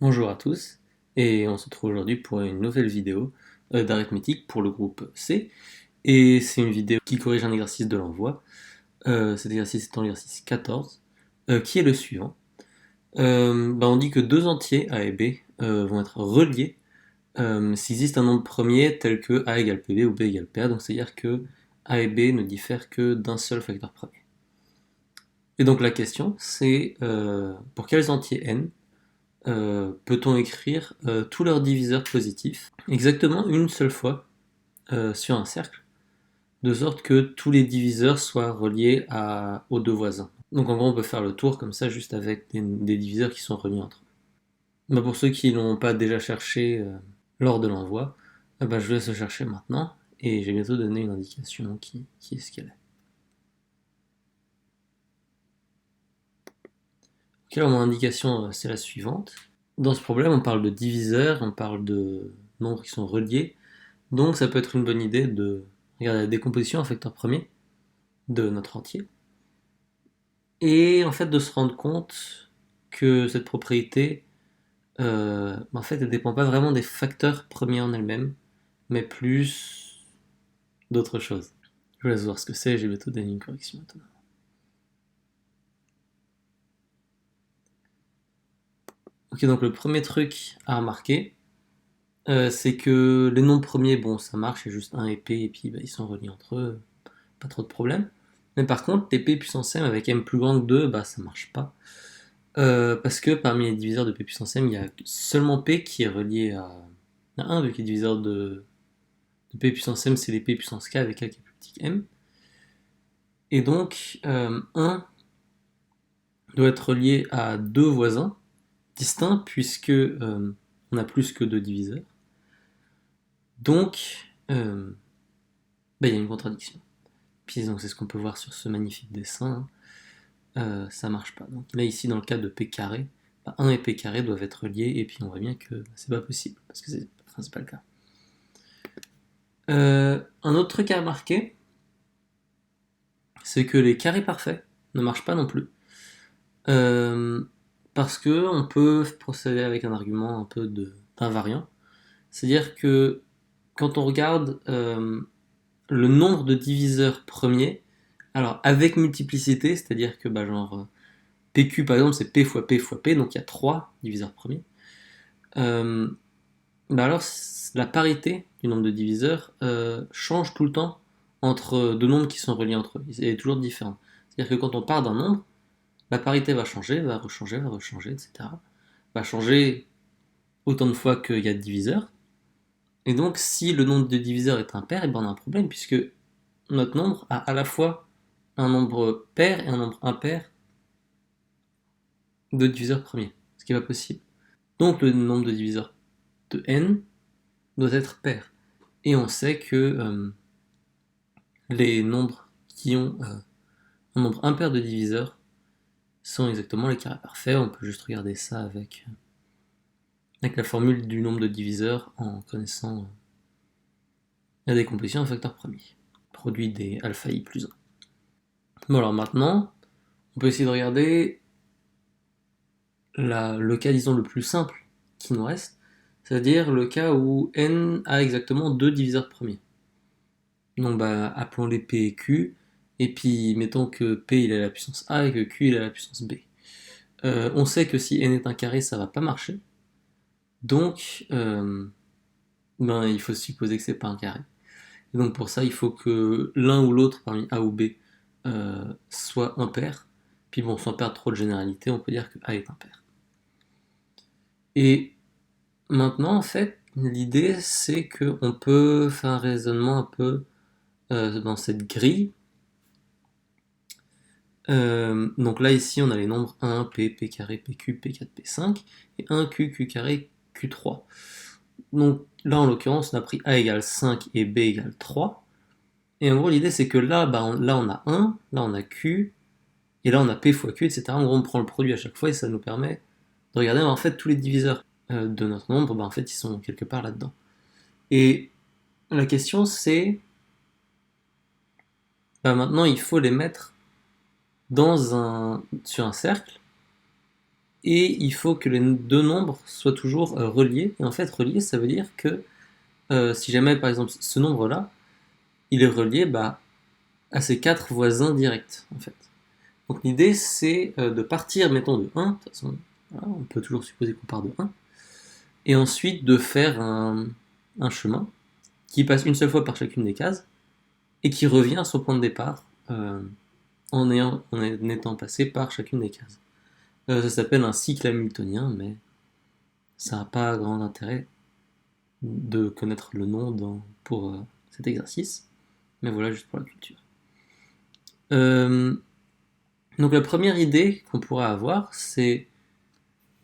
Bonjour à tous, et on se retrouve aujourd'hui pour une nouvelle vidéo d'arithmétique pour le groupe C. Et c'est une vidéo qui corrige un exercice de l'envoi. Cet exercice étant l'exercice 14, qui est le suivant. On dit que deux entiers, A et B, vont être reliés s'il existe un nombre premier tel que A égale PB ou B égale PA, donc c'est-à-dire que A et B ne diffèrent que d'un seul facteur premier. Et donc la question, c'est pour quels entiers n peut-on écrire tous leurs diviseurs positifs exactement une seule fois sur un cercle, de sorte que tous les diviseurs soient reliés aux deux voisins. Donc en gros, on peut faire le tour comme ça, juste avec des diviseurs qui sont reliés entre eux. Pour ceux qui n'ont pas déjà cherché lors de l'envoi, je vais laisse chercher maintenant, et j'ai bientôt donné une indication qui est ce qu'elle est. Ok, alors mon indication, c'est la suivante. Dans ce problème, on parle de diviseurs, on parle de nombres qui sont reliés, donc ça peut être une bonne idée de regarder la décomposition en facteur premier de notre entier, et en fait de se rendre compte que cette propriété, en fait, elle dépend pas vraiment des facteurs premiers en elles-mêmes, mais plus d'autres choses. Je vous laisse voir ce que c'est, j'ai bientôt donné une correction maintenant. Ok, donc le premier truc à remarquer, c'est que les nombres premiers, bon, ça marche, c'est juste 1 et P, et puis ils sont reliés entre eux, pas trop de problème. Mais par contre, les P puissance m avec m plus grand que 2, ça marche pas. Parce que parmi les diviseurs de P puissance m, il y a seulement P qui est relié à 1, vu que les diviseurs de P puissance m, c'est les P puissance k avec k qui est plus petit que m. Et donc, 1 doit être relié à deux voisins distincts, puisque on a plus que deux diviseurs. Donc, il y a une contradiction. Puis donc, c'est ce qu'on peut voir sur ce magnifique dessin. Ça marche pas. Donc là, ici, dans le cas de P carré, 1 et P carré doivent être reliés, et puis on voit bien que c'est pas possible, parce que c'est pas le cas. Un autre truc à remarquer, c'est que les carrés parfaits ne marchent pas non plus. Parce que on peut procéder avec un argument un peu d'invariant. C'est-à-dire que quand on regarde le nombre de diviseurs premiers, alors avec multiplicité, c'est-à-dire que PQ par exemple c'est P fois P fois P, donc il y a 3 diviseurs premiers. Alors la parité du nombre de diviseurs change tout le temps entre deux nombres qui sont reliés entre eux. Elle est toujours différente. C'est-à-dire que quand on part d'un nombre, la parité va changer, va rechanger, etc. Va changer autant de fois qu'il y a de diviseurs. Et donc si le nombre de diviseurs est impair, on a un problème, puisque notre nombre a à la fois un nombre pair et un nombre impair de diviseurs premiers, ce qui n'est pas possible. Donc le nombre de diviseurs de n doit être pair. Et on sait que les nombres qui ont un nombre impair de diviseurs sont exactement les carrés parfaits. On peut juste regarder ça avec la formule du nombre de diviseurs en connaissant la décomposition en facteur premier. Produit des alpha i plus 1. Bon, alors maintenant, on peut essayer de regarder le cas, disons, le plus simple qui nous reste, c'est-à-dire le cas où n a exactement deux diviseurs premiers. Donc appelons-les P et Q, et puis mettons que P il a la puissance A et que Q il a la puissance B. On sait que si n est un carré, ça va pas marcher. Donc, il faut supposer que c'est pas un carré. Et donc pour ça, il faut que l'un ou l'autre parmi A ou B soit impair. Puis bon, sans perdre trop de généralité, on peut dire que A est impair. Et maintenant, en fait, l'idée c'est qu'on peut faire un raisonnement un peu dans cette grille. Donc là, ici, on a les nombres 1, P, P carré, PQ, P4, P5, et 1, Q, Q carré, Q3. Donc là, en l'occurrence, on a pris A égale 5 et B égale 3. Et en gros, l'idée, c'est que là, là, on a 1, là, on a Q, et là, on a P fois Q, etc. En gros, on prend le produit à chaque fois, et ça nous permet de regarder, en fait, tous les diviseurs de notre nombre, en fait, ils sont quelque part là-dedans. Et la question, c'est, maintenant, il faut les mettre sur un cercle, et il faut que les deux nombres soient toujours reliés. Et en fait, reliés, ça veut dire que si jamais, par exemple, ce nombre-là, il est relié à ses quatre voisins directs, en fait. Donc l'idée, c'est de partir, mettons, de 1, de toute façon, voilà, on peut toujours supposer qu'on part de 1, et ensuite de faire un chemin qui passe une seule fois par chacune des cases, et qui revient à son point de départ en étant passé par chacune des cases. Ça s'appelle un cycle hamiltonien, mais ça n'a pas grand intérêt de connaître le nom pour cet exercice. Mais voilà, juste pour la culture. Donc la première idée qu'on pourra avoir, c'est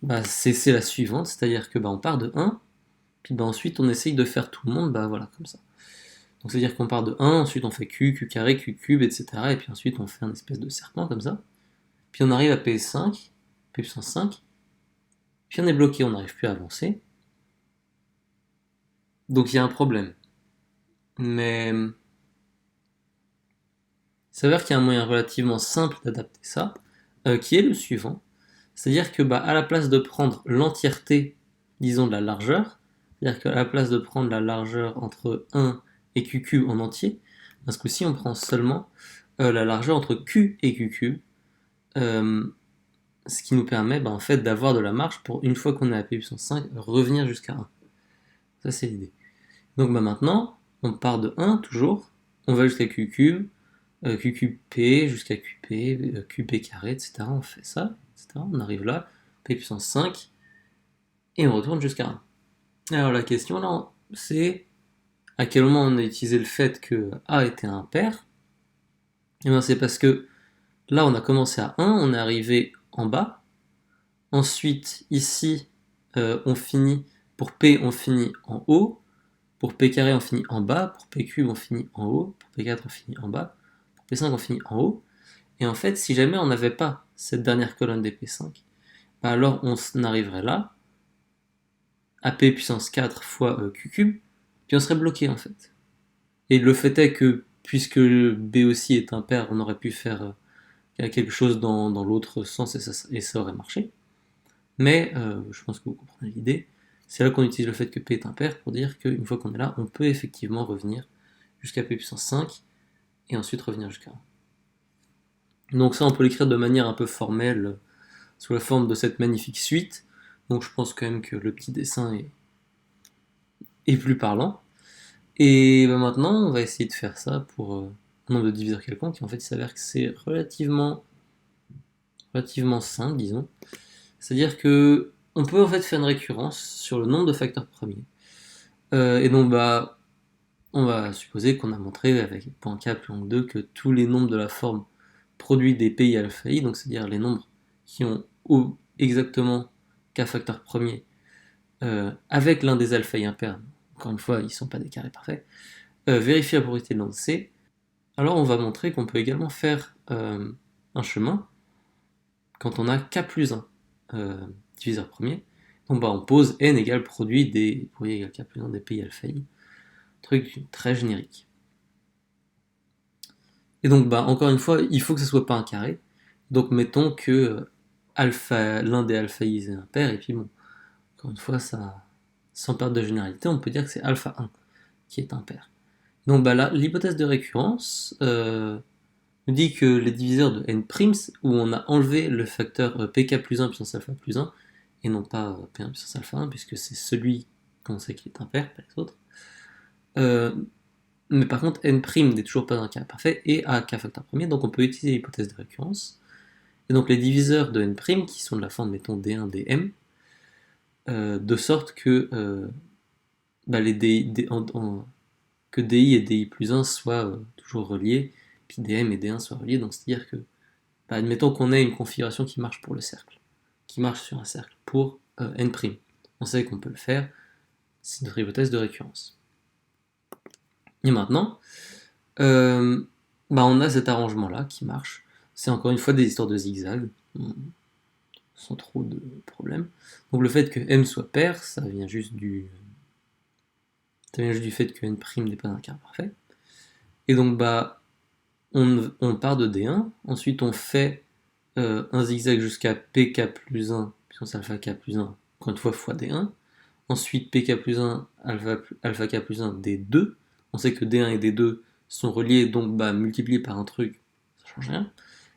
la suivante, c'est-à-dire que on part de 1, puis ensuite on essaye de faire tout le monde, voilà, comme ça. Donc c'est-à-dire qu'on part de 1, ensuite on fait Q, Q carré, Q cube, etc. Et puis ensuite on fait un espèce de serpent comme ça. Puis on arrive à P5, P puissance 5, puis on est bloqué, on n'arrive plus à avancer. Donc il y a un problème. Mais il s'avère qu'il y a un moyen relativement simple d'adapter ça, qui est le suivant. C'est-à-dire que à la place de prendre l'entièreté, disons, de la largeur, c'est-à-dire qu'à la place de prendre la largeur entre 1 et Q cube en entier, ce coup-ci on prend seulement la largeur entre Q et Q cube, ce qui nous permet en fait d'avoir de la marge pour, une fois qu'on est à P puissance 5, revenir jusqu'à 1. Ça c'est l'idée. Donc maintenant, on part de 1 toujours, on va jusqu'à Q cube, Q cube P jusqu'à QP, QP carré, etc. On fait ça, etc. On arrive là, P puissance 5, et on retourne jusqu'à 1. Alors la question là, c'est à quel moment on a utilisé le fait que A était impair. Et bien c'est parce que là on a commencé à 1, on est arrivé en bas. Ensuite ici on finit, pour P on finit en haut, pour P carré on finit en bas, pour P cube on finit en haut, pour P4 on finit en bas, pour P5 on finit en haut. Et en fait si jamais on n'avait pas cette dernière colonne des P5, alors on arriverait là, à P puissance 4 fois Q cube, puis on serait bloqué en fait. Et le fait est que, puisque B aussi est impair, on aurait pu faire quelque chose dans l'autre sens et ça aurait marché. Mais je pense que vous comprenez l'idée. C'est là qu'on utilise le fait que P est impair pour dire qu'une fois qu'on est là, on peut effectivement revenir jusqu'à P puissance 5 et ensuite revenir jusqu'à 1. Donc ça, on peut l'écrire de manière un peu formelle sous la forme de cette magnifique suite. Donc je pense quand même que le petit dessin est plus parlant. Et maintenant, on va essayer de faire ça pour un nombre de diviseurs quelconque. Et en fait, il s'avère que c'est relativement simple, disons. C'est-à-dire que on peut en fait faire une récurrence sur le nombre de facteurs premiers. Et donc, on va supposer qu'on a montré avec point K plus long 2 que tous les nombres de la forme produits des PI alpha I, donc c'est-à-dire les nombres qui ont exactement K facteurs premiers avec l'un des alpha I impairs, encore une fois, ils ne sont pas des carrés parfaits, vérifier la propriété de l'onde C, alors on va montrer qu'on peut également faire un chemin quand on a K plus 1 diviseur premier. Donc on pose n égale produit des pourrier égale K plus 1 des PI alpha I. Truc très générique. Et donc encore une fois, il faut que ce soit pas un carré. Donc mettons que l'un des alpha I est impair, et puis encore une fois, ça, sans perdre de généralité, on peut dire que c'est alpha 1 qui est impair. Donc là, l'hypothèse de récurrence nous dit que les diviseurs de n', où on a enlevé le facteur pk plus 1 puissance alpha plus 1, et non pas p1 puissance alpha 1, puisque c'est celui qu'on sait qui est impair, pas les autres. Mais par contre, n' n'est toujours pas un carré parfait, et a k facteur premier, donc on peut utiliser l'hypothèse de récurrence. Et donc les diviseurs de n', qui sont de la forme, mettons, d1, dm, de sorte que que DI et DI plus 1 soient toujours reliés, puis DM et D1 soient reliés, donc c'est-à-dire que, admettons qu'on ait une configuration qui marche pour le cercle, qui marche sur un cercle pour N'. On sait qu'on peut le faire, c'est notre hypothèse de récurrence. Et maintenant, on a cet arrangement-là qui marche. C'est encore une fois des histoires de zigzag, sans trop de problèmes. Donc le fait que M soit pair, ça vient juste du fait que N' n'est pas un carré parfait. Et donc on part de D1, ensuite on fait un zigzag jusqu'à PK plus 1 puissance alpha k plus 1, encore une fois, fois D1. Ensuite, pk plus 1, alpha k plus 1, D2. On sait que D1 et D2 sont reliés, donc multipliés par un truc, ça change rien,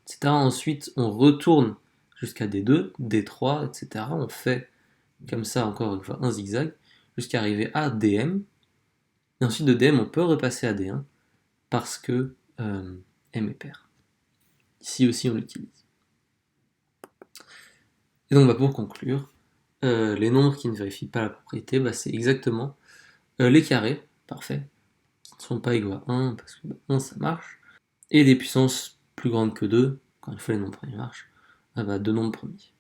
etc. Ensuite, on retourne jusqu'à D2, D3, etc. On fait comme ça, encore une fois, un zigzag, jusqu'à arriver à DM. Et ensuite, de DM, on peut repasser à D1, parce que M est pair. Ici aussi, on l'utilise. Et donc, pour conclure, les nombres qui ne vérifient pas la propriété, c'est exactement les carrés, parfait, qui ne sont pas égaux à 1, parce que 1 ça marche, et des puissances plus grandes que 2, quand une fois les nombres premiers marchent, 2 nombres premiers.